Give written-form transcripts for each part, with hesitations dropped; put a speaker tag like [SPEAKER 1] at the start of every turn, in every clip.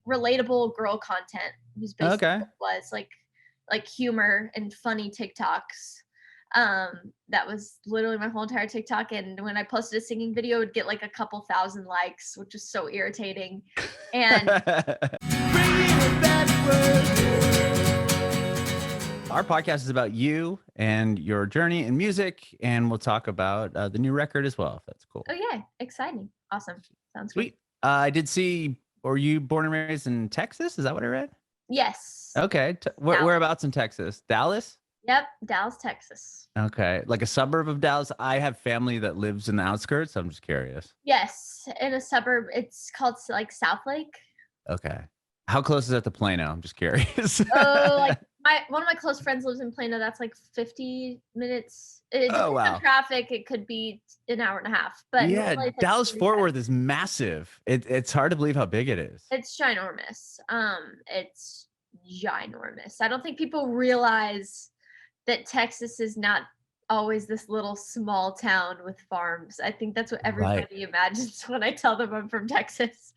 [SPEAKER 1] relatable girl content. Was basically
[SPEAKER 2] Okay.
[SPEAKER 1] what it was like humor and funny TikToks. That was literally my whole entire TikTok. And when I posted a singing video, it would get like a couple thousand likes, which is so irritating. And
[SPEAKER 2] Our podcast is about you and your journey in music, and we'll talk about the new record as well, if that's cool.
[SPEAKER 1] oh yeah, exciting. Awesome. Sounds good.
[SPEAKER 2] Sweet. I did see, were you born and raised in Texas? Is that what I read?
[SPEAKER 1] Yes.
[SPEAKER 2] Okay.
[SPEAKER 1] Dallas.
[SPEAKER 2] Whereabouts in Texas? Dallas?
[SPEAKER 1] Yep, Dallas, Texas.
[SPEAKER 2] Okay. Like a suburb of Dallas? I have family that lives in the outskirts. So I'm just curious.
[SPEAKER 1] Yes, in a suburb. It's called like South Lake.
[SPEAKER 2] Okay. How close is that to Plano? I'm just curious.
[SPEAKER 1] Oh, like one of my close friends lives in Plano. That's like 50 minutes. It depends
[SPEAKER 2] wow.
[SPEAKER 1] on traffic. It could be an hour and a half. But
[SPEAKER 2] Yeah, Dallas Fort Worth is massive. It's hard to believe how big it is.
[SPEAKER 1] It's ginormous. It's ginormous. I don't think people realize that Texas is not always this little small town with farms. I think that's what everybody imagines when I tell them I'm from Texas.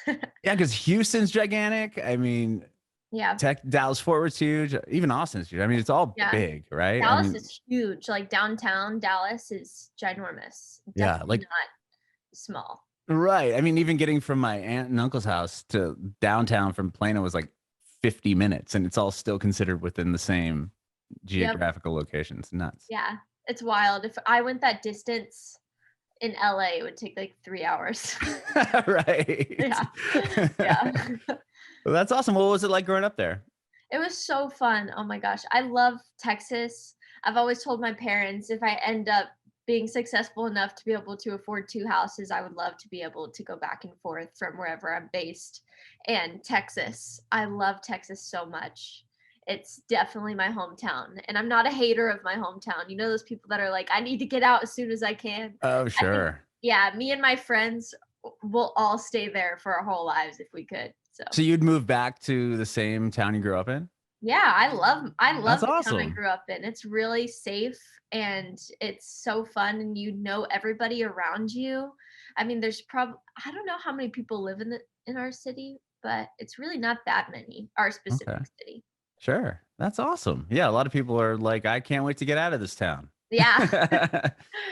[SPEAKER 2] Yeah, because Houston's gigantic. I mean,
[SPEAKER 1] yeah,
[SPEAKER 2] Dallas Fort Worth's huge. Even Austin's huge. I mean, it's all big, right?
[SPEAKER 1] Dallas is huge. Like downtown Dallas is ginormous. Definitely not small.
[SPEAKER 2] Right. I mean, even getting from my aunt and uncle's house to downtown from Plano was like 50 minutes, and it's all still considered within the same geographical locations. Nuts.
[SPEAKER 1] Yeah, it's wild. If I went that distance in LA, it would take like 3 hours.
[SPEAKER 2] Right.
[SPEAKER 1] Yeah.
[SPEAKER 2] Well, that's awesome. What was it like growing up there?
[SPEAKER 1] It was so fun. Oh my gosh. I love Texas. I've always told my parents if I end up being successful enough to be able to afford 2 houses, I would love to be able to go back and forth from wherever I'm based. And Texas, I love Texas so much. It's definitely my hometown. And I'm not a hater of my hometown. You know, those people that are like, I need to get out as soon as I can.
[SPEAKER 2] Oh, sure.
[SPEAKER 1] Me and my friends will all stay there for our whole lives if we could.
[SPEAKER 2] So you'd move back to the same town you grew up in?
[SPEAKER 1] Yeah, I love
[SPEAKER 2] That's
[SPEAKER 1] the
[SPEAKER 2] awesome.
[SPEAKER 1] town I grew up in. It's really safe and it's so fun, and you know everybody around you. I mean, there's I don't know how many people live in our city, but it's really not that many, our specific city.
[SPEAKER 2] Sure. That's awesome. Yeah, a lot of people are like, I can't wait to get out of this town.
[SPEAKER 1] Yeah.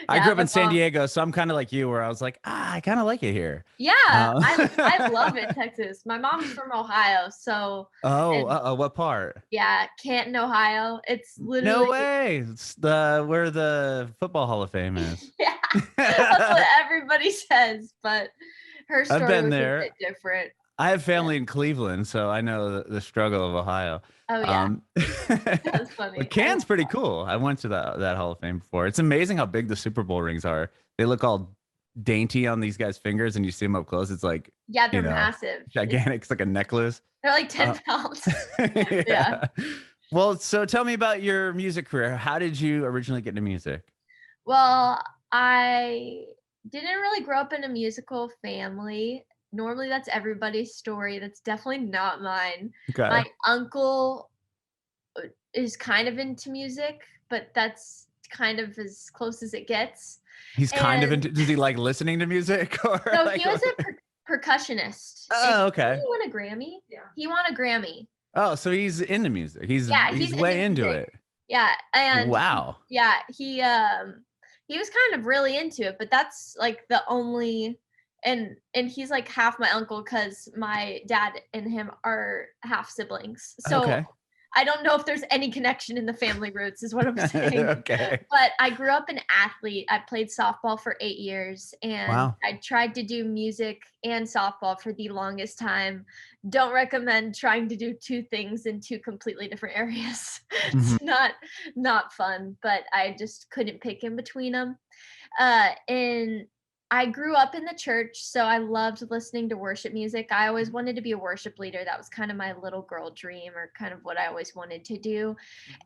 [SPEAKER 2] I grew up in San Diego, so I'm kind of like you, where I was like, I kind of like it here.
[SPEAKER 1] Yeah, I love it, Texas. My mom's from Ohio, so.
[SPEAKER 2] What part?
[SPEAKER 1] Yeah, Canton, Ohio. It's literally.
[SPEAKER 2] No way. It's where the Football Hall of Fame is.
[SPEAKER 1] Yeah, that's what everybody says, but her story
[SPEAKER 2] I've been
[SPEAKER 1] was
[SPEAKER 2] there.
[SPEAKER 1] a bit different.
[SPEAKER 2] I have family in Cleveland, so I know the struggle of Ohio.
[SPEAKER 1] Oh yeah, that's funny.
[SPEAKER 2] But Canton's pretty cool. I went to that Hall of Fame before. It's amazing how big the Super Bowl rings are. They look all dainty on these guys' fingers, and you see them up close. It's like
[SPEAKER 1] they're massive,
[SPEAKER 2] gigantic. It's like a necklace.
[SPEAKER 1] They're like 10 pounds.
[SPEAKER 2] Yeah. Well, so tell me about your music career. How did you originally get into music?
[SPEAKER 1] Well, I didn't really grow up in a musical family. Normally that's everybody's story. That's definitely not mine.
[SPEAKER 2] Okay.
[SPEAKER 1] My uncle is kind of into music, but that's kind of as close as it gets.
[SPEAKER 2] He's kind of into, does he like listening to music? Or
[SPEAKER 1] no,
[SPEAKER 2] like,
[SPEAKER 1] he was a percussionist.
[SPEAKER 2] Oh, okay.
[SPEAKER 1] Did he won a Grammy? Yeah. He won a Grammy.
[SPEAKER 2] Oh, so he's into music. He's way into it.
[SPEAKER 1] Yeah. And
[SPEAKER 2] wow.
[SPEAKER 1] He was kind of really into it, but that's like the only. And he's like half my uncle because my dad and him are half siblings. So I don't know if there's any connection in the family roots is what I'm saying.
[SPEAKER 2] Okay.
[SPEAKER 1] But I grew up an athlete. I played softball for 8 years and I tried to do music and softball for the longest time. Don't recommend trying to do 2 things in 2 completely different areas. It's not fun, but I just couldn't pick in between them. And I grew up in the church, so I loved listening to worship music. I always wanted to be a worship leader. That was kind of my little girl dream, or kind of what I always wanted to do.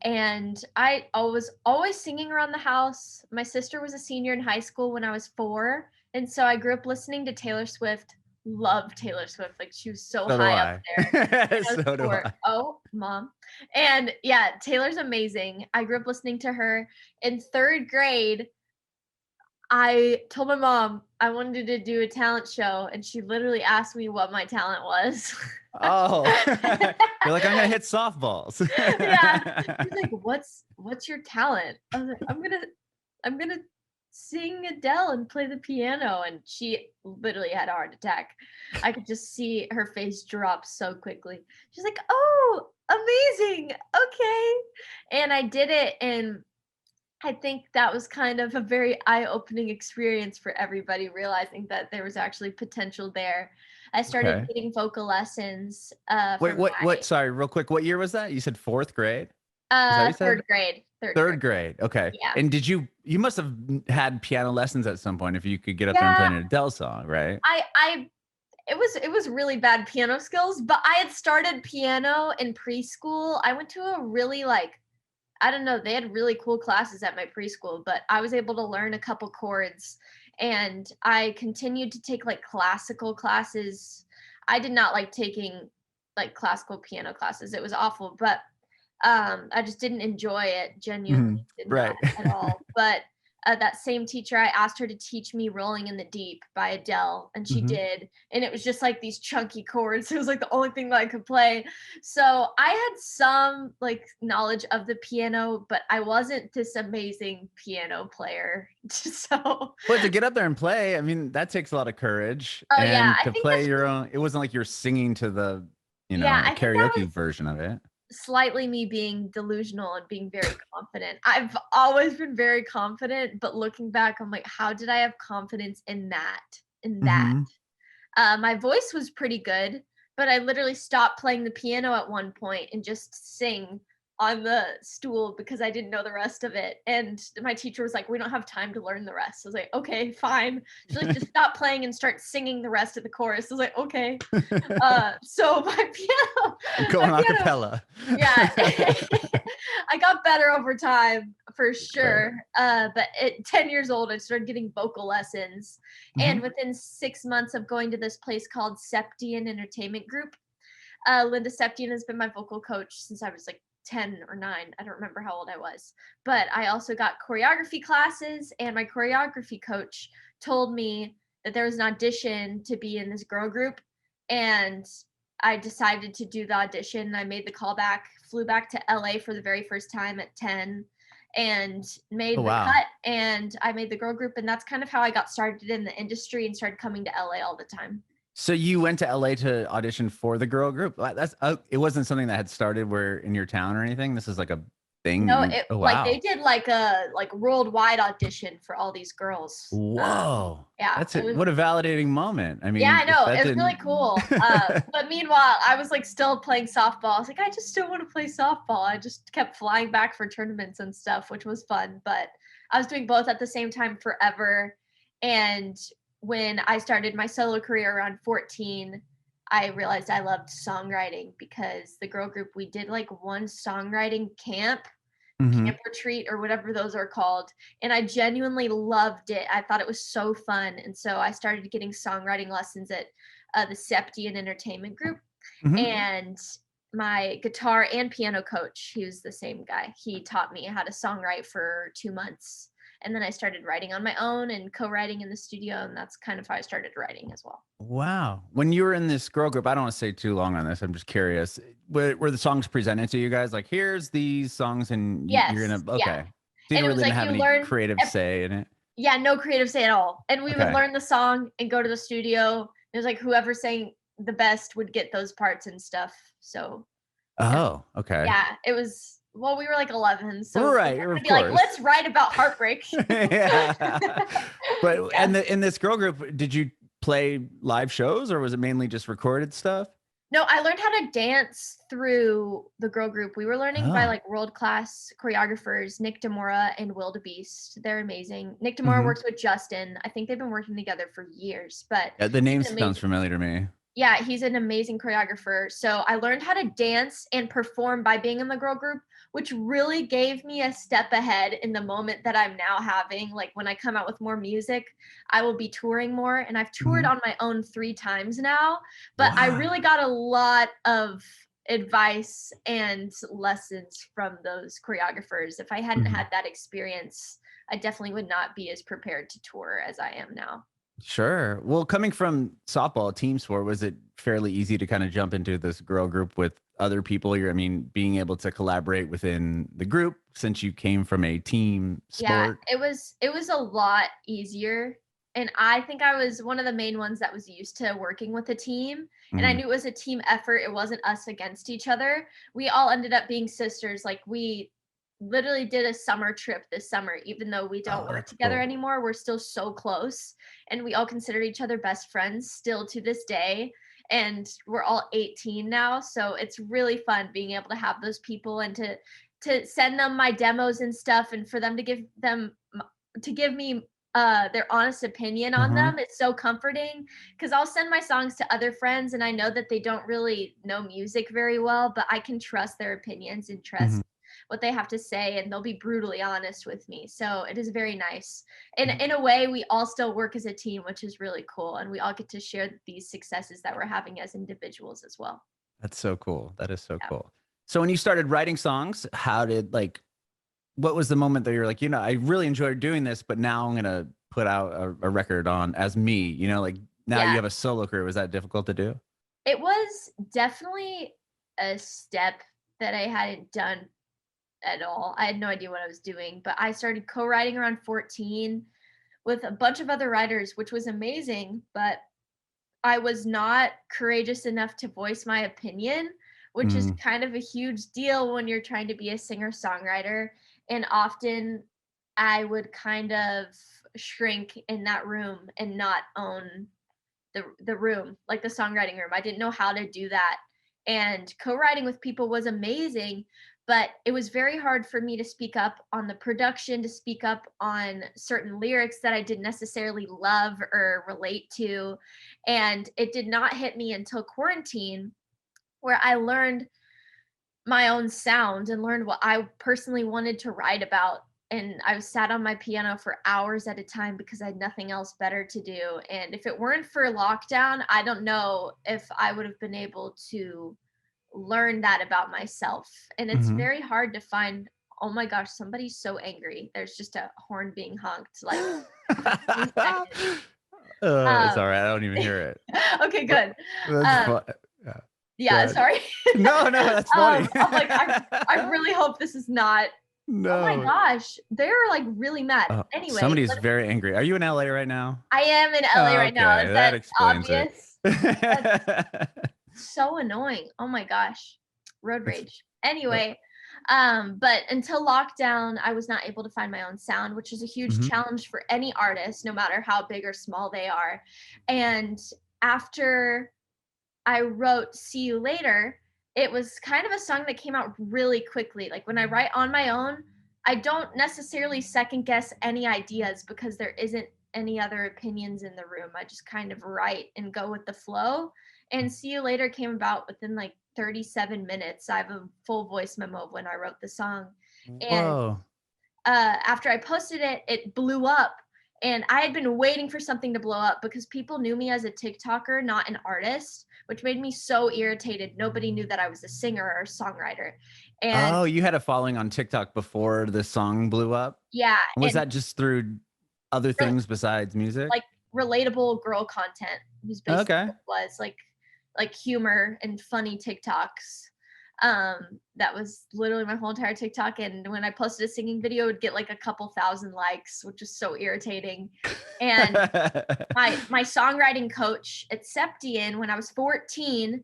[SPEAKER 1] And I was always singing around the house. My sister was a senior in high school when I was 4. And so I grew up listening to Taylor Swift. Loved Taylor Swift. Like, she was so high up there.
[SPEAKER 2] So do I.
[SPEAKER 1] Oh, mom. And yeah, Taylor's amazing. I grew up listening to her. In 3rd grade, I told my mom I wanted to do a talent show, and she literally asked me what my talent was.
[SPEAKER 2] Oh, you're like, I'm gonna hit softballs.
[SPEAKER 1] Yeah. She's like, "What's your talent?" I was like, I'm gonna sing Adele and play the piano." And she literally had a heart attack. I could just see her face drop so quickly. She's like, "Oh, amazing. Okay." And I did it, and I think that was kind of a very eye-opening experience for everybody, realizing that there was actually potential there. I started
[SPEAKER 2] Okay.
[SPEAKER 1] getting vocal lessons
[SPEAKER 2] Wait,
[SPEAKER 1] from
[SPEAKER 2] what? Sorry, real quick. What year was that? You said fourth grade? Is that what you said?
[SPEAKER 1] 3rd grade. 3rd grade.
[SPEAKER 2] Third grade. Okay.
[SPEAKER 1] Yeah.
[SPEAKER 2] And you must have had piano lessons at some point if you could get up there and play
[SPEAKER 1] Yeah,
[SPEAKER 2] an Adele song, right?
[SPEAKER 1] I it was really bad piano skills, but I had started piano in preschool. I went to a really, like, I don't know, they had really cool classes at my preschool, but I was able to learn a couple chords, and I continued to take, like, classical classes. I did not like taking, like, classical piano classes. It was awful, but I just didn't enjoy it, genuinely
[SPEAKER 2] Mhm.
[SPEAKER 1] did not
[SPEAKER 2] Right.
[SPEAKER 1] at all. But that same teacher, I asked her to teach me Rolling in the Deep by Adele, and she
[SPEAKER 2] Mhm.
[SPEAKER 1] did. And it was just like these chunky chords. It was like the only thing that I could play. So I had some like knowledge of the piano, but I wasn't this amazing piano player. So,
[SPEAKER 2] But to get up there and play, I mean, that takes a lot of courage.
[SPEAKER 1] oh yeah,
[SPEAKER 2] And
[SPEAKER 1] I
[SPEAKER 2] to
[SPEAKER 1] think
[SPEAKER 2] play
[SPEAKER 1] that's
[SPEAKER 2] your
[SPEAKER 1] just,
[SPEAKER 2] own, it wasn't like you're singing to the,
[SPEAKER 1] yeah,
[SPEAKER 2] a
[SPEAKER 1] I think that
[SPEAKER 2] karaoke
[SPEAKER 1] was
[SPEAKER 2] version of it.
[SPEAKER 1] slightly me being delusional and being very confident. I've always been very confident, but looking back, I'm like, how did I have confidence in that? In that.
[SPEAKER 2] Mhm.
[SPEAKER 1] My voice was pretty good, but I literally stopped playing the piano at one point and just sing on the stool because I didn't know the rest of it. And my teacher was like, "We don't have time to learn the rest." I was like, "Okay, fine." She's like, "Just stop playing and start singing the rest of the chorus." I was like, "Okay." So my
[SPEAKER 2] Going a
[SPEAKER 1] piano,
[SPEAKER 2] cappella.
[SPEAKER 1] yeah, I got better over time for
[SPEAKER 2] Okay.
[SPEAKER 1] sure. But at 10 years old, I started getting vocal lessons. And
[SPEAKER 2] Mhm.
[SPEAKER 1] within 6 months of going to this place called Septian Entertainment Group, Linda Septian has been my vocal coach since I was like 10 or 9. I don't remember how old I was. But I also got choreography classes, and my choreography coach told me that there was an audition to be in this girl group. And I decided to do the audition. I made the call back, flew back to LA for the very first time at 10 and
[SPEAKER 2] Oh,
[SPEAKER 1] made the
[SPEAKER 2] wow.
[SPEAKER 1] cut, and I made the girl group, and that's kind of how I got started in the industry and started coming to LA all the time.
[SPEAKER 2] So you went to LA to audition for the girl group? That's it wasn't something that had started where in your town or anything. This is like a thing that
[SPEAKER 1] No,
[SPEAKER 2] you.
[SPEAKER 1] it
[SPEAKER 2] Oh,
[SPEAKER 1] like they
[SPEAKER 2] wow.
[SPEAKER 1] did like a like worldwide audition for all these girls.
[SPEAKER 2] Whoa.
[SPEAKER 1] Yeah,
[SPEAKER 2] That's
[SPEAKER 1] it
[SPEAKER 2] it.
[SPEAKER 1] was,
[SPEAKER 2] What a validating moment. I
[SPEAKER 1] yeah, I
[SPEAKER 2] mean, if
[SPEAKER 1] know,
[SPEAKER 2] that
[SPEAKER 1] it was really
[SPEAKER 2] didn't.
[SPEAKER 1] cool. But meanwhile, I was like still playing softball. I was like, I just still want to play softball. I just kept flying back for tournaments and stuff, which was fun. But I was doing both at the same time forever. And when I started my solo career around 14, I realized I loved songwriting because the girl group, we did like one songwriting camp
[SPEAKER 2] Mhm.
[SPEAKER 1] retreat or whatever those are called, and I genuinely loved it. I thought it was so fun, and so I started getting songwriting lessons at the Septian Entertainment Group.
[SPEAKER 2] Mhm.
[SPEAKER 1] And my guitar and piano coach, he was the same guy. He taught me how to songwrite for 2 months, and then I started writing on my own and co-writing in the studio, and that's kind of how I started writing as well.
[SPEAKER 2] Wow. When you were in this girl group, I don't want to say too long on this. I'm just curious. Were the songs presented to you guys like, here's these songs, and you're
[SPEAKER 1] Yes,
[SPEAKER 2] gonna
[SPEAKER 1] yeah,
[SPEAKER 2] okay. So
[SPEAKER 1] and
[SPEAKER 2] you
[SPEAKER 1] it was
[SPEAKER 2] really didn't
[SPEAKER 1] like
[SPEAKER 2] have
[SPEAKER 1] you
[SPEAKER 2] any
[SPEAKER 1] learn.
[SPEAKER 2] creative say in it.
[SPEAKER 1] Yeah, no creative say at all. And we would
[SPEAKER 2] Okay.
[SPEAKER 1] learn the song and go to the studio. It was like whoever sang the best would get those parts and stuff. So, yeah.
[SPEAKER 2] Oh, okay.
[SPEAKER 1] Yeah, it was, well, we were like 11, so we
[SPEAKER 2] Right,
[SPEAKER 1] had to
[SPEAKER 2] of
[SPEAKER 1] be like,
[SPEAKER 2] course.
[SPEAKER 1] "Let's write about heartbreak."
[SPEAKER 2] Yeah. But
[SPEAKER 1] Yeah.
[SPEAKER 2] and in this girl group, did you play live shows or was it mainly just recorded stuff?
[SPEAKER 1] No, I learned how to dance through the girl group. We were learning by
[SPEAKER 2] Oh.
[SPEAKER 1] like world-class choreographers, Nick Demora and Wildebeest. They're amazing. Nick Demora
[SPEAKER 2] Mhm.
[SPEAKER 1] works with Justin. I think they've been working together for years, but
[SPEAKER 2] Yeah, the
[SPEAKER 1] he's
[SPEAKER 2] name
[SPEAKER 1] an
[SPEAKER 2] sounds
[SPEAKER 1] amazing,
[SPEAKER 2] familiar to me.
[SPEAKER 1] yeah, he's an amazing choreographer. So I learned how to dance and perform by being in the girl group, which really gave me a step ahead in the moment that I'm now having. Like when I come out with more music, I will be touring more. And I've toured
[SPEAKER 2] Mhm.
[SPEAKER 1] on my own 3 times now, but I
[SPEAKER 2] Wow.
[SPEAKER 1] really got a lot of advice and lessons from those choreographers. If I hadn't
[SPEAKER 2] Mhm.
[SPEAKER 1] had that experience, I definitely would not be as prepared to tour as I am now.
[SPEAKER 2] Sure. Well, coming from softball team sport, was it fairly easy to kind of jump into this girl group with other people? I mean, being able to collaborate within the group since you came from a team
[SPEAKER 1] Yeah,
[SPEAKER 2] sport.
[SPEAKER 1] it was a lot easier, and I think I was one of the main ones that was used to working with a team, and I
[SPEAKER 2] Mhm.
[SPEAKER 1] knew it was a team effort, it wasn't us against each other. We all ended up being sisters, like, we literally did a summer trip this summer, even though we don't
[SPEAKER 2] Oh,
[SPEAKER 1] work
[SPEAKER 2] that's
[SPEAKER 1] together
[SPEAKER 2] cool.
[SPEAKER 1] anymore, we're still so close, and we all consider each other best friends still to this day, and we're all 18 now, so it's really fun being able to have those people and to send them my demos and stuff and for them to give me their honest opinion on
[SPEAKER 2] Uh-huh.
[SPEAKER 1] them. It's so comforting because I'll send my songs to other friends and I know that they don't really know music very well, but I can trust their opinions and
[SPEAKER 2] Mhm.
[SPEAKER 1] trust what they have to say and they'll be brutally honest with me. So it is very nice. And in a way, we all still work as a team, which is really cool. And we all get to share these successes that we're having as individuals as well.
[SPEAKER 2] That's so cool. That is so
[SPEAKER 1] Yeah.
[SPEAKER 2] cool. So when you started writing songs, how did like what was the moment that you're like, I really enjoyed doing this, but now I'm gonna put out a record on as me, like now you
[SPEAKER 1] Yeah.
[SPEAKER 2] have a solo career. Was that difficult to do?
[SPEAKER 1] It was definitely a step that I hadn't done at all. I had no idea what I was doing, but I started co-writing around 14 with a bunch of other writers, which was amazing, but I was not courageous enough to voice my opinion, which is
[SPEAKER 2] Mm,
[SPEAKER 1] kind of a huge deal when you're trying to be a singer-songwriter, and often I would kind of shrink in that room and not own the room, like the songwriting room. I didn't know how to do that. And co-writing with people was amazing, but it was very hard for me to speak up on the production, to speak up on certain lyrics that I didn't necessarily love or relate to. And it did not hit me until quarantine where I learned my own sound and learned what I personally wanted to write about. And I sat on my piano for hours at a time because I had nothing else better to do. And if it weren't for lockdown, I don't know if I would have been able to learn that about myself. And it's
[SPEAKER 2] mhm.
[SPEAKER 1] very hard to find, oh my gosh, somebody's so angry. There's just a horn being honked like 2 seconds.
[SPEAKER 2] It's
[SPEAKER 1] Um,
[SPEAKER 2] all right. I don't even hear it.
[SPEAKER 1] okay,
[SPEAKER 2] But
[SPEAKER 1] good.
[SPEAKER 2] that's
[SPEAKER 1] Um,
[SPEAKER 2] fun. Yeah. Go
[SPEAKER 1] yeah,
[SPEAKER 2] ahead.
[SPEAKER 1] sorry.
[SPEAKER 2] No, no, that's funny.
[SPEAKER 1] I'm like, I really hope this is not. Oh my
[SPEAKER 2] No.
[SPEAKER 1] gosh, they're, like, really mad. Anyway,
[SPEAKER 2] Somebody's
[SPEAKER 1] what
[SPEAKER 2] very angry. Are you in LA right now?
[SPEAKER 1] I am in LA right now.
[SPEAKER 2] Okay,
[SPEAKER 1] Is
[SPEAKER 2] that
[SPEAKER 1] that
[SPEAKER 2] explains it.
[SPEAKER 1] obvious? That's so annoying. Oh my gosh. Road
[SPEAKER 2] It's
[SPEAKER 1] rage.
[SPEAKER 2] uh,
[SPEAKER 1] Anyway, but until lockdown, I was not able to find my own sound, which is a huge
[SPEAKER 2] mhm.
[SPEAKER 1] challenge for any artist, no matter how big or small they are. And after I wrote See You Later, it was kind of a song that came out really quickly. Like when I write on my own, I don't necessarily second guess any ideas because there isn't any other opinions in the room. I just kind of write and go with the flow. And See You Later came about within like 37 minutes. I have a full voice memo of when I wrote the song. And
[SPEAKER 2] Whoa.
[SPEAKER 1] after I posted it, it blew up. And I had been waiting for something to blow up because people knew me as a TikToker, not an artist, which made me so irritated. Nobody knew that I was a singer or a songwriter. And
[SPEAKER 2] Oh, you had a following on TikTok before the song blew up?
[SPEAKER 1] yeah,
[SPEAKER 2] Was
[SPEAKER 1] and
[SPEAKER 2] that just through other
[SPEAKER 1] re-
[SPEAKER 2] things besides music?
[SPEAKER 1] like relatable girl content was basically
[SPEAKER 2] Okay.
[SPEAKER 1] what it was like humor and funny TikToks. That was literally my whole entire TikTok. And when I posted a singing video, it would get like a couple thousand likes, which is so irritating. And my songwriting coach at Septian when I was 14,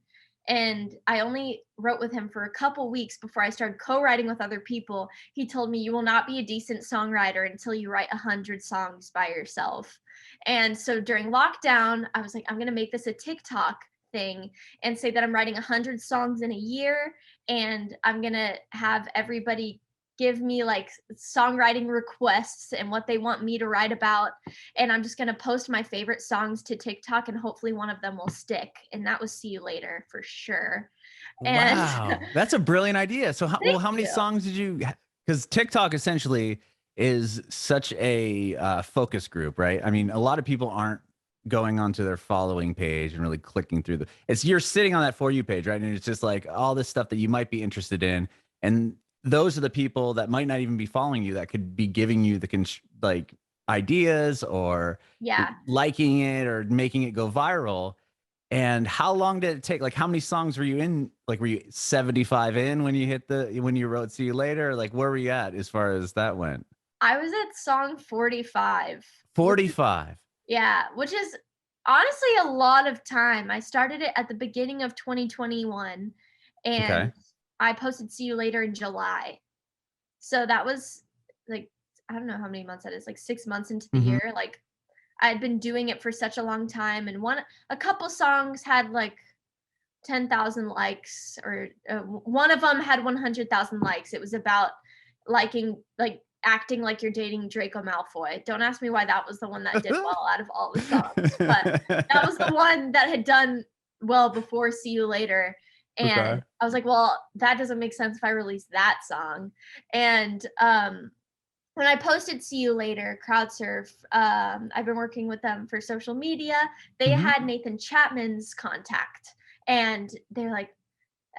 [SPEAKER 1] and I only wrote with him for a couple weeks before I started co-writing with other people. He told me you will not be a decent songwriter until you write 100 songs by yourself. And so during lockdown, I was like, I'm gonna make this a TikTok thing and say that I'm writing 100 songs in a year, and I'm gonna have everybody give me like songwriting requests and what they want me to write about, and I'm just going to post my favorite songs to TikTok and hopefully one of them will stick. And that was See You Later for sure. And
[SPEAKER 2] Wow, that's a brilliant idea. So,
[SPEAKER 1] thank
[SPEAKER 2] how many
[SPEAKER 1] you.
[SPEAKER 2] songs did you? Because TikTok essentially is such a focus group, right? I mean, a lot of people aren't going onto their following page and really clicking through you're sitting on that For You page, right? And it's just like all this stuff that you might be interested in, and those are the people that might not even be following you that could be giving you the like ideas or
[SPEAKER 1] Yeah.
[SPEAKER 2] liking it or making it go viral. And how long did it take? Like, how many songs were you in? Like, were you 75 in when when you wrote See You Later? Like, where were you at as far as that went?
[SPEAKER 1] I was at song 45, which is
[SPEAKER 2] 45.
[SPEAKER 1] yeah, which is honestly a lot of time. I started it at the beginning of 2021,
[SPEAKER 2] Okay.
[SPEAKER 1] and I posted See You Later in July. So that was, like, I don't know how many months that is, like, 6 months into the
[SPEAKER 2] Hmm.
[SPEAKER 1] year, like, I'd been doing it for such a long time, and a couple songs had, like, 10,000 likes, or one of them had 100,000 likes. It was about acting like you're dating Draco Malfoy. Don't ask me why that was the one that did well out of all the songs, but that was the one that had done well before See You Later. And
[SPEAKER 2] Okay.
[SPEAKER 1] I was like, well, that doesn't make sense if I release that song. And when I posted See You Later, CrowdSurf, I've been working with them for social media. They
[SPEAKER 2] Hmm.
[SPEAKER 1] had Nathan Chapman's contact, and they're like,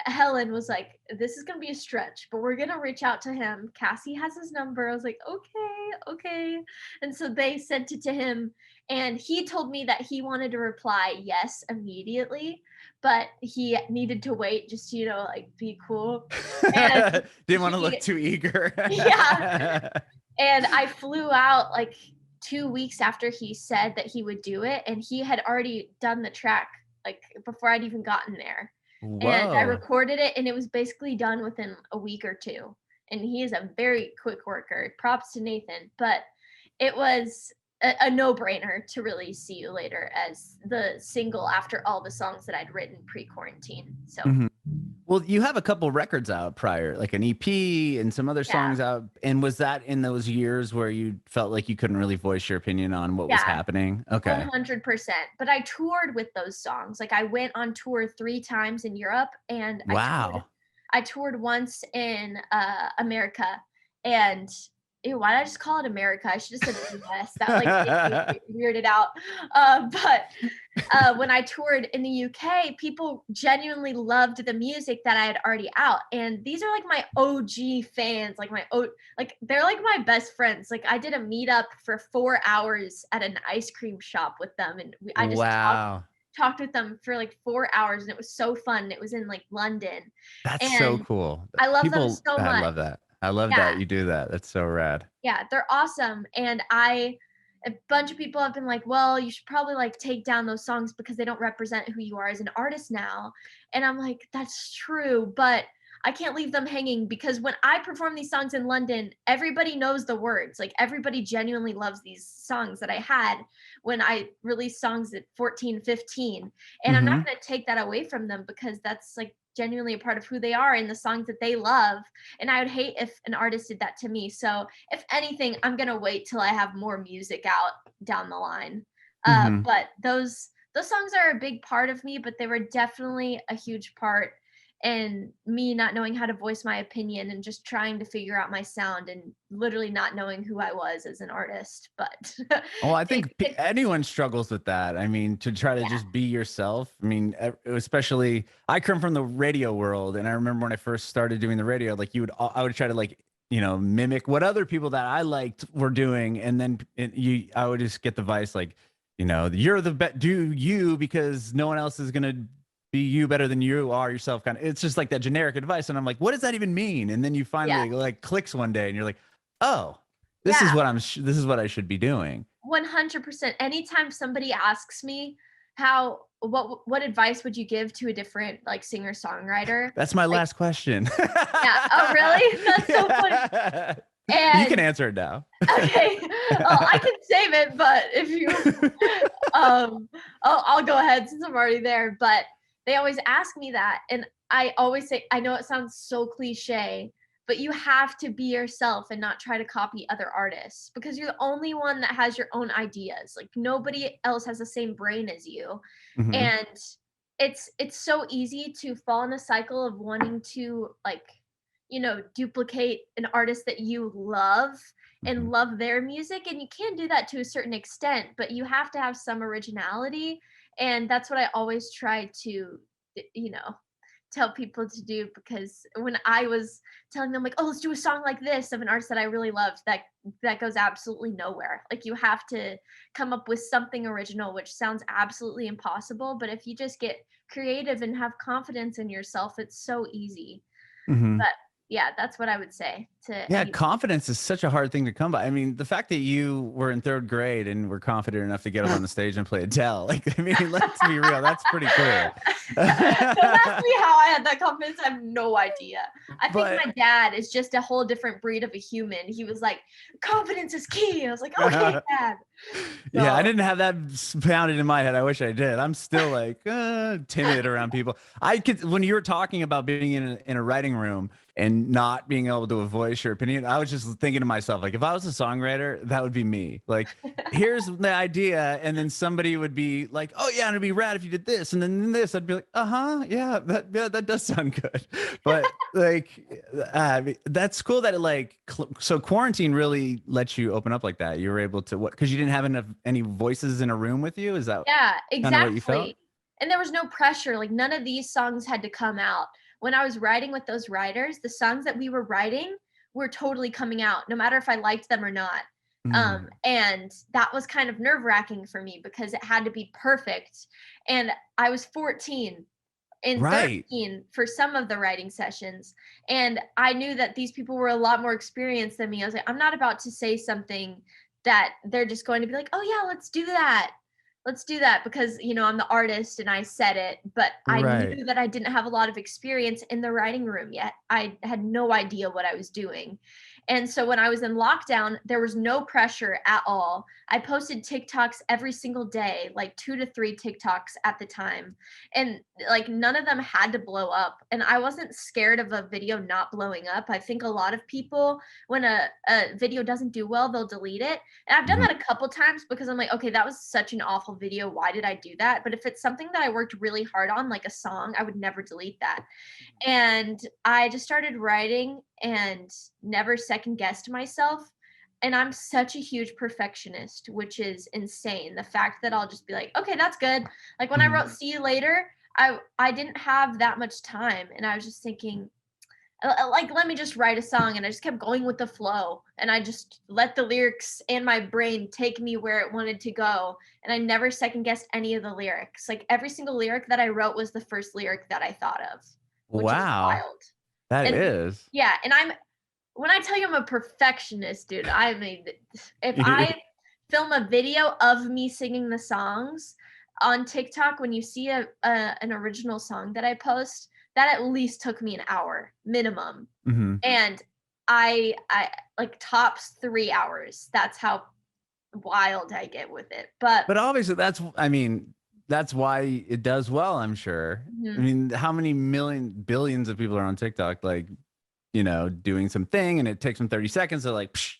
[SPEAKER 1] Helen was like, "This is gonna be a stretch, but we're gonna reach out to him. Cassie has his number." I was like, "Okay, okay." And so they sent it to him, and he told me that he wanted to reply yes immediately, but he needed to wait just to, like, be cool. And
[SPEAKER 2] Didn't want to look
[SPEAKER 1] he,
[SPEAKER 2] too eager.
[SPEAKER 1] yeah, and I flew out like 2 weeks after he said that he would do it, and he had already done the track, like, before I'd even gotten there. And I
[SPEAKER 2] Whoa.
[SPEAKER 1] recorded it, and it was basically done within a week or 2, and he is a very quick worker. Props to Nathan, but it was a no-brainer to release See You Later as the single after all the songs that I'd written pre-quarantine, so
[SPEAKER 2] Mhm. Well, you have a couple records out prior, like an EP and some other
[SPEAKER 1] yeah,
[SPEAKER 2] songs out. And was that in those years where you felt like you couldn't really voice your opinion on what was
[SPEAKER 1] yeah.
[SPEAKER 2] happening? Okay.
[SPEAKER 1] 100%. But I toured with those songs. Like, I went on tour 3 times in Europe, and
[SPEAKER 2] Wow.
[SPEAKER 1] I toured once in America. And ew, why did I just call it America? I should have said US. That, like, made me weirded out. But when I toured in the UK, people genuinely loved the music that I had already out. And these are like my OG fans, like like, they're like my best friends. Like, I did a meetup for 4 hours at an ice cream shop with them, and I just
[SPEAKER 2] Wow.
[SPEAKER 1] talked with them for like 4 hours, and it was so fun. It was in like London.
[SPEAKER 2] That's so
[SPEAKER 1] And
[SPEAKER 2] cool.
[SPEAKER 1] I love them
[SPEAKER 2] People,
[SPEAKER 1] so
[SPEAKER 2] I
[SPEAKER 1] much.
[SPEAKER 2] love that. I love
[SPEAKER 1] Yeah.
[SPEAKER 2] that you do that. That's so rad.
[SPEAKER 1] Yeah, they're awesome. And a bunch of people have been like, well, you should probably like take down those songs because they don't represent who you are as an artist now. And I'm like, that's true, but I can't leave them hanging, because when I perform these songs in London, everybody knows the words. Like, everybody genuinely loves these songs that I had when I released songs at 14, 15. And I'm not
[SPEAKER 2] Hmm.
[SPEAKER 1] going to take that away from them, because that's like genuinely a part of who they are and the songs that they love. And I would hate if an artist did that to me. So if anything, I'm gonna wait till I have more music out down the line.
[SPEAKER 2] Hmm.
[SPEAKER 1] But those songs are a big part of me, but they were definitely a huge part in me not knowing how to voice my opinion and just trying to figure out my sound and literally not knowing who I was as an artist. But
[SPEAKER 2] Well, I
[SPEAKER 1] it,
[SPEAKER 2] think
[SPEAKER 1] it
[SPEAKER 2] anyone struggles with that. I mean, to try to
[SPEAKER 1] yeah,
[SPEAKER 2] just be yourself. I mean, especially I come from the radio world, and I remember when I first started doing the radio, like I would try to like, mimic what other people that I liked were doing, and then I would just get the vice like, you're the best, do you, because no one else is gonna be you better than you are yourself. Kind of, it's just like that generic advice, and I'm like, what does that even mean? And then you
[SPEAKER 1] yeah,
[SPEAKER 2] finally like clicks one day, and you're like, oh, this is
[SPEAKER 1] yeah.
[SPEAKER 2] what this is what I should be doing.
[SPEAKER 1] 100%. Anytime somebody asks me what advice would you give to a different, like, singer-songwriter?
[SPEAKER 2] That's my
[SPEAKER 1] Like,
[SPEAKER 2] last question.
[SPEAKER 1] yeah. Oh, really? That's so funny.
[SPEAKER 2] You can
[SPEAKER 1] And
[SPEAKER 2] answer it now.
[SPEAKER 1] okay, oh, I can save it, but if you I'll go ahead since I'm already there. But they always ask me that, and I always say, I know it sounds so cliche, but you have to be yourself and not try to copy other artists, because you're the only one that has your own ideas. Like, nobody else has the same brain as you.
[SPEAKER 2] Hmm.
[SPEAKER 1] And it's so easy to fall in a cycle of wanting to, like, duplicate an artist that you love
[SPEAKER 2] Hmm.
[SPEAKER 1] and love their music. And you can do that to a certain extent, but you have to have some originality. And that's what I always try to, you know tell people to do, because when I was telling them like, oh, let's do a song like this of an artist that I really loved, that goes absolutely nowhere. Like you have to come up with something original, which sounds absolutely impossible. But if you just get creative and have confidence in yourself, it's so easy.
[SPEAKER 2] Mm-hmm.
[SPEAKER 1] But yeah, that's what I would say to
[SPEAKER 2] Yeah,
[SPEAKER 1] any.
[SPEAKER 2] confidence is such a hard thing to come by. I mean, the fact that you were in third grade and were confident enough to get up on the stage and play Adele, like, I mean, let's be real, that's pretty cool.
[SPEAKER 1] Don't ask me how I had that confidence. I have no idea. I think
[SPEAKER 2] But
[SPEAKER 1] my dad is just a whole different breed of a human. He was like, confidence is key. I was like, okay, Dad.
[SPEAKER 2] yeah, I
[SPEAKER 1] So
[SPEAKER 2] didn't have that pounded in my head. I wish I did. I'm still like timid around people. I could, when you were talking about being in a writing room and not being able to voice your opinion, I was just thinking to myself, like, if I was a songwriter, that would be me. Like, here's the idea, and then somebody would be like, "Oh yeah, it'd be rad if you did this," and then this, I'd be like, yeah, that does sound good." But like, that's cool that it like, so quarantine really lets you open up like that. You were able to, what? Because you didn't have any voices in a room with you. Is that
[SPEAKER 1] yeah,
[SPEAKER 2] kind of what you felt?
[SPEAKER 1] exactly. And there was no pressure. Like none of these songs had to come out. When I was writing with those writers, the songs that we were writing were totally coming out, no matter if I liked them or not.
[SPEAKER 2] Mm.
[SPEAKER 1] And that was kind of nerve-wracking for me because it had to be perfect. And I was 14 and
[SPEAKER 2] Right.
[SPEAKER 1] 13 for some of the writing sessions. And I knew that these people were a lot more experienced than me. I was like, I'm not about to say something that they're just going to be like, oh yeah, let's do that. Let's do that because, I'm the artist and I said it, but I
[SPEAKER 2] Right.
[SPEAKER 1] knew that I didn't have a lot of experience in the writing room yet. I had no idea what I was doing. And so when I was in lockdown, there was no pressure at all. I posted TikToks every single day, like 2 to 3 TikToks at the time. And like none of them had to blow up. And I wasn't scared of a video not blowing up. I think a lot of people, when a video doesn't do well, they'll delete it. And I've done
[SPEAKER 2] Mhm.
[SPEAKER 1] that a couple times because I'm like, okay, that was such an awful video. Why did I do that? But if it's something that I worked really hard on, like a song, I would never delete that. And I just started writing and never second guessed myself. And I'm such a huge perfectionist, which is insane. The fact that I'll just be like, okay, that's good. Like when I
[SPEAKER 2] Mhm.
[SPEAKER 1] wrote See You Later, I didn't have that much time. And I was just thinking, like, let me just write a song. And I just kept going with the flow. And I just let the lyrics and my brain take me where it wanted to go. And I never second guessed any of the lyrics. Like every single lyric that I wrote was the first lyric that I thought of, which is
[SPEAKER 2] Wow,
[SPEAKER 1] wild.
[SPEAKER 2] that
[SPEAKER 1] And
[SPEAKER 2] is.
[SPEAKER 1] yeah, and when I tell you I'm a perfectionist, dude, I mean, if I film a video of me singing the songs on TikTok, when you see an original song that I post, that at least took me an hour minimum.
[SPEAKER 2] Mhm.
[SPEAKER 1] And I like tops 3 hours. That's how wild I get with it. But
[SPEAKER 2] But obviously, I mean, that's why it does well, I'm sure. I
[SPEAKER 1] mhm,
[SPEAKER 2] mean, how many billions of people are on TikTok, like, doing something and it takes them 30 seconds to like, psh,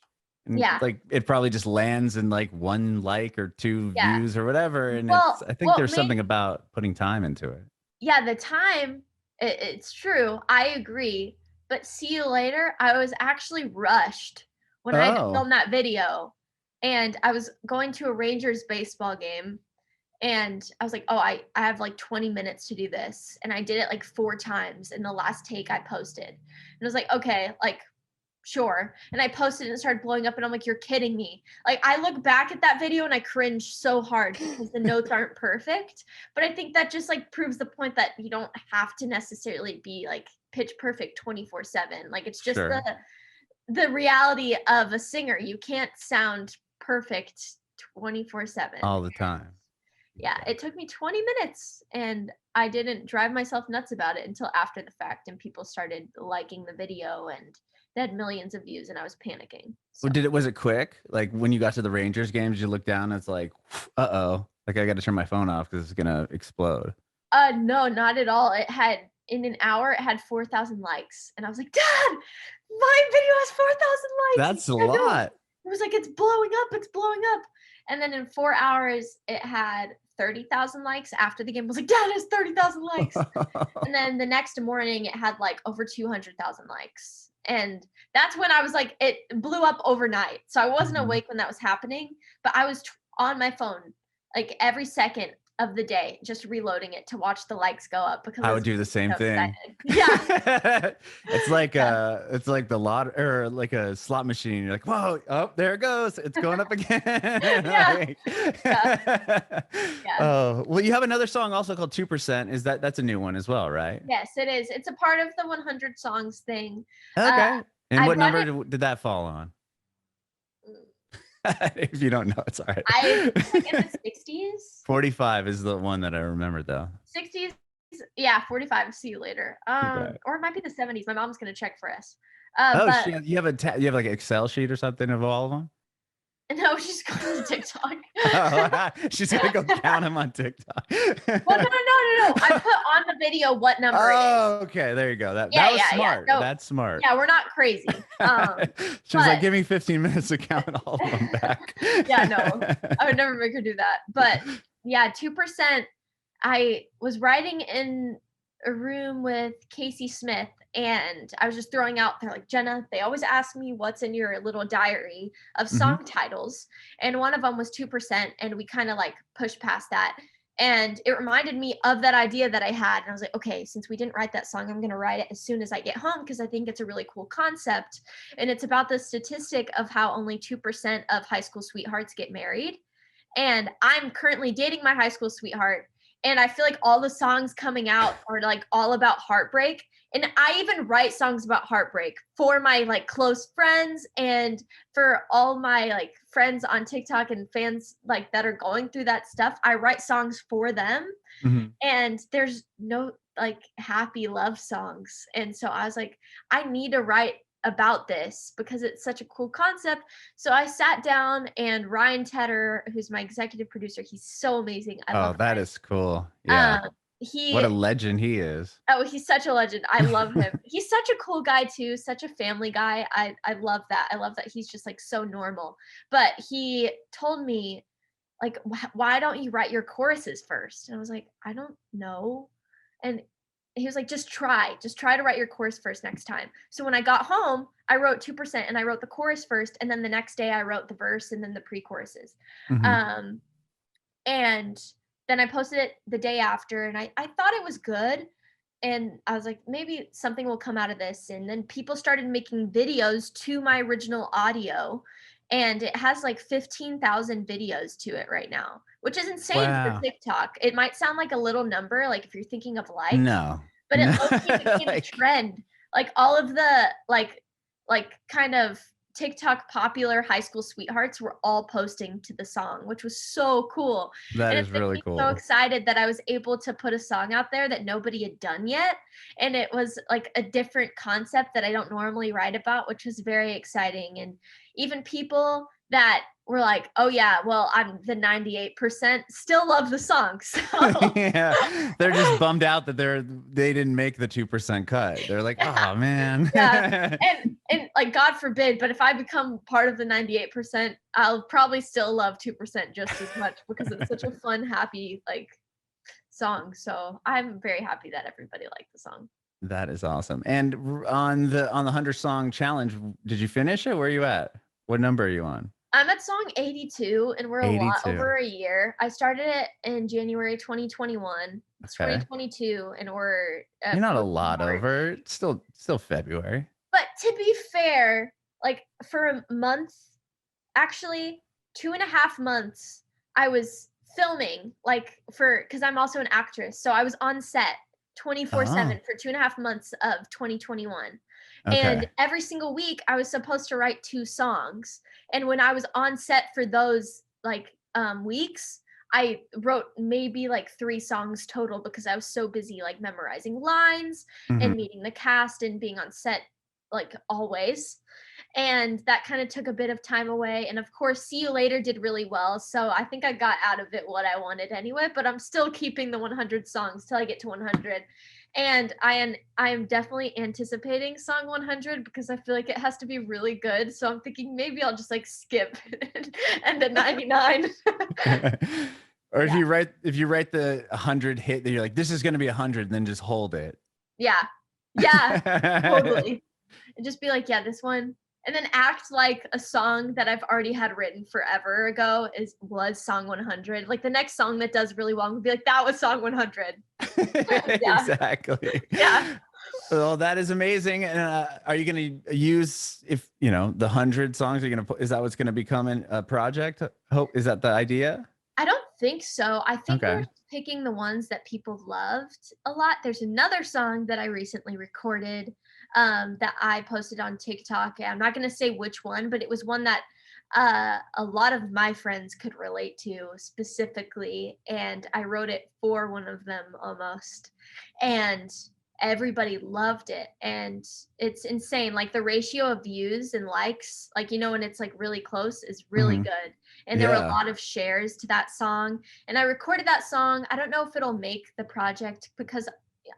[SPEAKER 2] and
[SPEAKER 1] yeah,
[SPEAKER 2] like it probably just lands in like one like or two
[SPEAKER 1] yeah.
[SPEAKER 2] views or whatever. And
[SPEAKER 1] Well,
[SPEAKER 2] I think
[SPEAKER 1] what
[SPEAKER 2] there's
[SPEAKER 1] made
[SPEAKER 2] something about putting time into it.
[SPEAKER 1] yeah, the time, it's true, I agree, but See You Later, I was actually rushed when I had to
[SPEAKER 2] Oh.
[SPEAKER 1] film that video, and I was going to a Rangers baseball game, and I was like, "Oh, I have, like, 20 minutes to do this," and I did it, like, 4 times, and the last take I posted, and I was like, "Okay, like, sure." And I posted it and it started blowing up and I'm like, you're kidding me. Like I look back at that video and I cringe so hard because the notes aren't perfect. But I think that just like proves the point that you don't have to necessarily be like pitch perfect 24/7. Like it's just
[SPEAKER 2] Sure.
[SPEAKER 1] the reality of a singer. You can't sound perfect 24/7.
[SPEAKER 2] All the time.
[SPEAKER 1] Yeah,
[SPEAKER 2] Yeah.
[SPEAKER 1] it took me 20 minutes and I didn't drive myself nuts about it until after the fact and people started liking the video and they had millions of views and I was panicking. So,
[SPEAKER 2] Well, was it quick? Like when you got to the Rangers games, you look down, and it's like, uh-oh, like I got to turn my phone off because it's gonna explode.
[SPEAKER 1] no, not at all. It had in an hour it had 4,000 likes and I was like, "Dad, my video has 4,000 likes."
[SPEAKER 2] That's a
[SPEAKER 1] I know.
[SPEAKER 2] lot.
[SPEAKER 1] It was like it's blowing up, it's blowing up. And then in 4 hours it had 30,000 likes after the game. I was like, "Dad, it has 30,000 likes." And then the next morning it had like over 200,000 likes. And that's when I was like, it blew up overnight. So I wasn't
[SPEAKER 2] Mhm.
[SPEAKER 1] awake when that was happening, but I was on my phone like every second of the day, just reloading it to watch the likes go up because
[SPEAKER 2] I would do the same thing.
[SPEAKER 1] Yeah.
[SPEAKER 2] It's like the lot or like a slot machine. You're like, whoa, oh, there it goes. It's going up again.
[SPEAKER 1] Yeah. Yeah.
[SPEAKER 2] Oh, well, you have another song also called 2%. That's a new one as well, right?
[SPEAKER 1] Yes, it is. It's a part of the 100 songs thing.
[SPEAKER 2] Okay. And
[SPEAKER 1] I
[SPEAKER 2] what
[SPEAKER 1] brought
[SPEAKER 2] number did that fall on? If you don't know, it's all right.
[SPEAKER 1] I think like in the 60s.
[SPEAKER 2] 45 is the one that I remember though.
[SPEAKER 1] 60s. Yeah, 45. See you later.
[SPEAKER 2] Okay.
[SPEAKER 1] Or it might be the 70s. My mom's gonna check for us.
[SPEAKER 2] But you have like an Excel sheet or something of all of them?
[SPEAKER 1] No, she's going to TikTok.
[SPEAKER 2] Oh, she's gonna go count them on TikTok.
[SPEAKER 1] Well, no. I put on the video what number it is.
[SPEAKER 2] Oh, okay. There you go. That was smart.
[SPEAKER 1] No,
[SPEAKER 2] that's smart.
[SPEAKER 1] Yeah, we're not crazy.
[SPEAKER 2] She was like, give me 15 minutes to count all of them back.
[SPEAKER 1] Yeah, no, I would never make her do that. But yeah, 2%. I was writing in a room with Casey Smith, and I was just throwing out there like, Jenna, they always ask me what's in your little diary of song titles, and one of them was 2%, and we kind of like pushed past that, and it reminded me of that idea that I had, and I was like, okay, since we didn't write that song, I'm going to write it as soon as I get home because I think it's a really cool concept, and it's about the statistic of how only 2% of high school sweethearts get married, and I'm currently dating my high school sweetheart. And I feel like all the songs coming out are like all about heartbreak. And I even write songs about heartbreak for my like close friends and for all my like friends on TikTok and fans like that are going through that stuff. I write songs for them. And there's no like happy love songs. And so I was like, I need to write about this because it's such a cool concept. So I sat down, and Ryan Tedder, who's my executive producer, he's so amazing. I love
[SPEAKER 2] that
[SPEAKER 1] Ryan.
[SPEAKER 2] is cool. Yeah. What a
[SPEAKER 1] He
[SPEAKER 2] legend he is.
[SPEAKER 1] Oh, he's such a legend. I love him. He's such a cool guy too, such a family guy. I love that. I love that he's just like so normal. But he told me like, why don't you write your choruses first? And I was like, I don't know. And he was like, just try to write your chorus first next time. So when I got home, I wrote 2% and I wrote the chorus first. And then the next day I wrote the verse and then the pre-choruses. And then I posted it the day after, and I thought it was good. And I was like, maybe something will come out of this. And then people started making videos to my original audio, and it has like 15,000 videos to it right now, which is insane for TikTok. It might sound like a little number, like if you're thinking of likes.
[SPEAKER 2] No.
[SPEAKER 1] But it low-key became a trend. Like all of the like kind of TikTok popular high school sweethearts were all posting to the song, which was so cool.
[SPEAKER 2] That is really cool.
[SPEAKER 1] So excited that I was able to put a song out there that nobody had done yet. And it was like a different concept that I don't normally write about, which was very exciting. And even people that were like, oh yeah, well, I'm the 98%, still love the song. So.
[SPEAKER 2] Yeah, they're just bummed out that they didn't make the 2% cut. They're like, oh man.
[SPEAKER 1] Yeah. And like, God forbid, but if I become part of the 98%, I'll probably still love 2% just as much because it's such a fun, happy like song. So I'm very happy that everybody liked the song.
[SPEAKER 2] That is awesome. And on the 100 song challenge, did you finish it? Where are you at? What number are you on?
[SPEAKER 1] I'm at song 82, and we're
[SPEAKER 2] 82.
[SPEAKER 1] a lot over a year. I started it in January 2021. It's 2022, and we're
[SPEAKER 2] you're not a lot March. Over. It's still February.
[SPEAKER 1] But to be fair, like for a month, actually 2.5 months, I was filming because I'm also an actress, so I was on set 24/7 for 2.5 months of 2021. Okay. And every single week I was supposed to write 2 songs. And when I was on set for those weeks, I wrote maybe like 3 songs total because I was so busy like memorizing lines and meeting the cast and being on set like always. And that kind of took a bit of time away. And of course, See You Later did really well. So I think I got out of it what I wanted anyway, but I'm still keeping the 100 songs till I get to 100. And I am definitely anticipating song 100 because I feel like it has to be really good. So I'm thinking maybe I'll just like skip and at 99.
[SPEAKER 2] Or if you write the 100 hit that you're like, this is going to be 100, then just hold it.
[SPEAKER 1] Yeah. Yeah, totally. And just be like, yeah, this one and then act like a song that I've already had written forever ago was song 100. Like the next song that does really well would be like, that was song 100. Yeah.
[SPEAKER 2] Exactly.
[SPEAKER 1] Yeah.
[SPEAKER 2] Well, that is amazing. And are you going to use, if you know, the 100 songs you're going to put, is that what's going to become a project? Hope, is that the idea?
[SPEAKER 1] I don't think so. I think we're
[SPEAKER 2] Okay.
[SPEAKER 1] picking the ones that people loved a lot. There's another song that I recently recorded that I posted on TikTok. I'm not going to say which one, but it was one that a lot of my friends could relate to specifically. And I wrote it for one of them almost. And everybody loved it. And it's insane. Like the ratio of views and likes, like, you know, when it's like really close is really
[SPEAKER 2] Hmm.
[SPEAKER 1] good. And there were a
[SPEAKER 2] Yeah.
[SPEAKER 1] lot of shares to that song. And I recorded that song. I don't know if it'll make the project because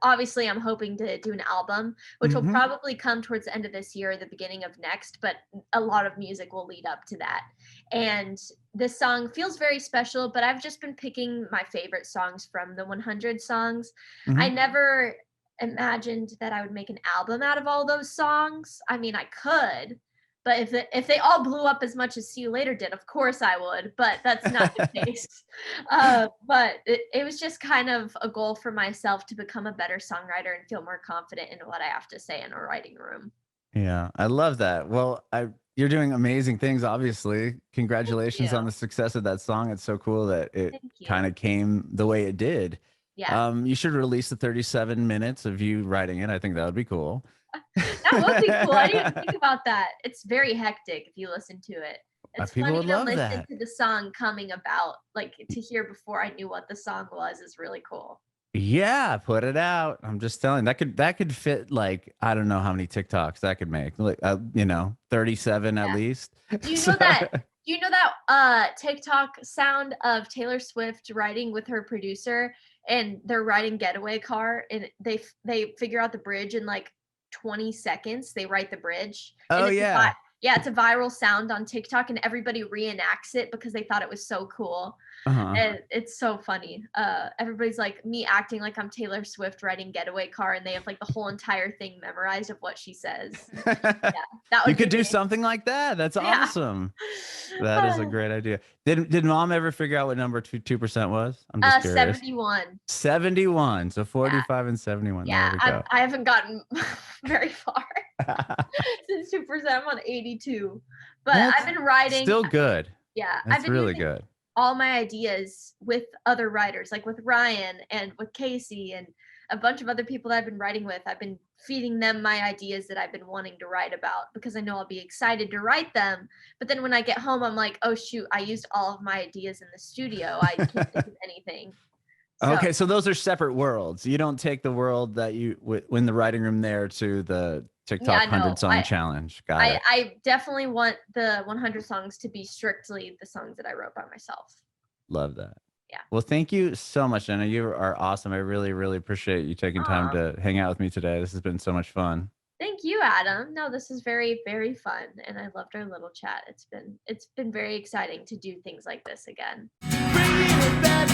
[SPEAKER 1] obviously I'm hoping to do an album, which will
[SPEAKER 2] Hmm.
[SPEAKER 1] probably come towards the end of this year or the beginning of next, but a lot of music will lead up to that. And this song feels very special, but I've just been picking my favorite songs from the 100 songs. I
[SPEAKER 2] Hmm.
[SPEAKER 1] never imagined that I would make an album out of all those songs. I mean, I could, but if they all blew up as much as See You Later did, of course I would, but that's not the case. But it was just kind of a goal for myself to become a better songwriter and feel more confident in what I have to say in a writing room.
[SPEAKER 2] Yeah, I love that. Well, you're doing amazing things, obviously.
[SPEAKER 1] Thank
[SPEAKER 2] Congratulations on
[SPEAKER 1] you.
[SPEAKER 2] the success of that song. It's so cool that it
[SPEAKER 1] Thank
[SPEAKER 2] kind
[SPEAKER 1] you.
[SPEAKER 2] of came the way it did.
[SPEAKER 1] Yeah.
[SPEAKER 2] You should release the 37 minutes of you writing it. I think that would be cool.
[SPEAKER 1] That would be cool. I didn't even think about that. It's very hectic if you listen to it. It's
[SPEAKER 2] People
[SPEAKER 1] funny
[SPEAKER 2] would
[SPEAKER 1] to
[SPEAKER 2] love
[SPEAKER 1] listen
[SPEAKER 2] that.
[SPEAKER 1] to the song coming about, like to hear before I knew what the song was is really cool.
[SPEAKER 2] Yeah, put it out. I'm just telling that could fit like I don't know how many TikToks that could make. Like 37 at
[SPEAKER 1] Yeah.
[SPEAKER 2] least.
[SPEAKER 1] Do you
[SPEAKER 2] So
[SPEAKER 1] know that TikTok sound of Taylor Swift writing with her producer and they're riding Getaway Car and they figure out the bridge in like 20 seconds. They write the bridge and
[SPEAKER 2] oh yeah.
[SPEAKER 1] yeah, it's a viral sound on TikTok and everybody reenacts it because they thought it was so cool.
[SPEAKER 2] Uh-huh.
[SPEAKER 1] And it's so funny. Everybody's like me acting like I'm Taylor Swift writing Getaway Car and they have like the whole entire thing memorized of what she says. Yeah, that
[SPEAKER 2] You
[SPEAKER 1] would be
[SPEAKER 2] could do
[SPEAKER 1] me.
[SPEAKER 2] something like that. That's
[SPEAKER 1] Yeah.
[SPEAKER 2] awesome. That is a great idea. Did mom ever figure out what number 2% was? I'm just curious.
[SPEAKER 1] 71.
[SPEAKER 2] 71. So
[SPEAKER 1] Yeah,
[SPEAKER 2] 45 and 71. There
[SPEAKER 1] yeah.
[SPEAKER 2] we
[SPEAKER 1] I
[SPEAKER 2] go.
[SPEAKER 1] I haven't gotten very far since 2%. I'm on 82, but I've
[SPEAKER 2] That's
[SPEAKER 1] been writing.
[SPEAKER 2] still good.
[SPEAKER 1] Yeah, I've
[SPEAKER 2] That's
[SPEAKER 1] been
[SPEAKER 2] really
[SPEAKER 1] using
[SPEAKER 2] good.
[SPEAKER 1] all my ideas with other writers, like with Ryan and with Casey and a bunch of other people that I've been writing with. I've been feeding them my ideas that I've been wanting to write about because I know I'll be excited to write them. But then when I get home, I'm like, oh shoot, I used all of my ideas in the studio. I can't think of anything. So
[SPEAKER 2] Okay, so those are separate worlds. You don't take the world that you win the writing room there to the TikTok
[SPEAKER 1] yeah,
[SPEAKER 2] 100
[SPEAKER 1] no,
[SPEAKER 2] song challenge. Got
[SPEAKER 1] I
[SPEAKER 2] it.
[SPEAKER 1] I definitely want the 100 songs to be strictly the songs that I wrote by myself.
[SPEAKER 2] Love that.
[SPEAKER 1] Yeah.
[SPEAKER 2] Well, thank you so much, Jenna. You are awesome. I really, really appreciate you taking time
[SPEAKER 1] Aw.
[SPEAKER 2] to hang out with me today. This has been so much fun.
[SPEAKER 1] Thank you, Adam. No, this is very, very fun, and I loved our little chat. It's been very exciting to do things like this again.
[SPEAKER 3] Bringing it back